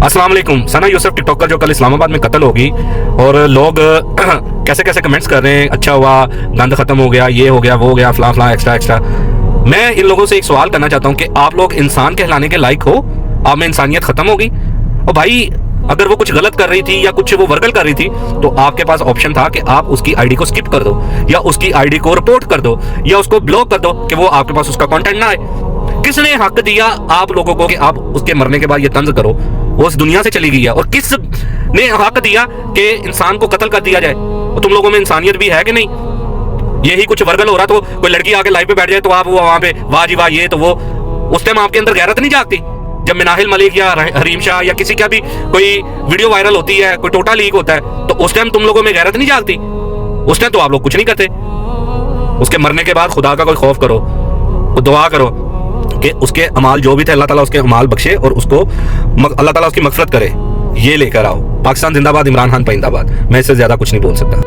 अस्सलाम वालेकुम। सना यूसुफ टिकटॉकर जो कल इस्लामाबाद में कत्ल होगी और लोग कैसे कैसे कमेंट्स कर रहे हैं, अच्छा हुआ, गंद खत्म हो गया, ये हो गया, वो हो गया, फलां फलां एक्स्ट्रा एक्स्ट्रा। मैं इन लोगों से एक सवाल करना चाहता हूँ कि आप लोग इंसान कहलाने के लायक हो? आप में इंसानियत खत्म हो गई? और भाई अगर वो कुछ गलत कर रही थी या कुछ वो वर्गल कर रही थी तो आपके पास ऑप्शन था कि आप उसकी आईडी को स्किप कर दो या उसकी आईडी को रिपोर्ट कर दो या उसको ब्लॉक कर दो कि वो आपके पास उसका कंटेंट ना आए। किसने हक दिया आप लोगों को कि आप उसके मरने के बाद ये तंज करो? वो उस दुनिया से चली गई है। और किस ने हक दिया कि इंसान को कत्ल कर दिया जाए? और तुम लोगों में इंसानियत भी है कि नहीं? यही कुछ वर्गल हो रहा तो कोई लड़की आके लाइव पे बैठ जाए तो आप वहां पे वाह जी वाह, ये तो वो, उस टाइम आपके अंदर गैरत नहीं जागती? जब मिनाहिल मलिक या हरीम शाह या किसी का भी कोई वीडियो वायरल होती है, कोई टोटा लीक होता है, तो उस टाइम तुम लोगों में गैरत नहीं जागती? उस टाइम तो आप लोग कुछ नहीं करते। उसके मरने के बाद खुदा का कोई खौफ करो, दुआ करो कि उसके अमाल जो भी थे अल्लाह ताला उसके अमाल बख्शे और उसको अल्लाह ताला उसकी मगफरत करे। ये लेकर आओ। पाकिस्तान जिंदाबाद, इमरान खान पाइंदाबाद। मैं इससे ज्यादा कुछ नहीं बोल सकता।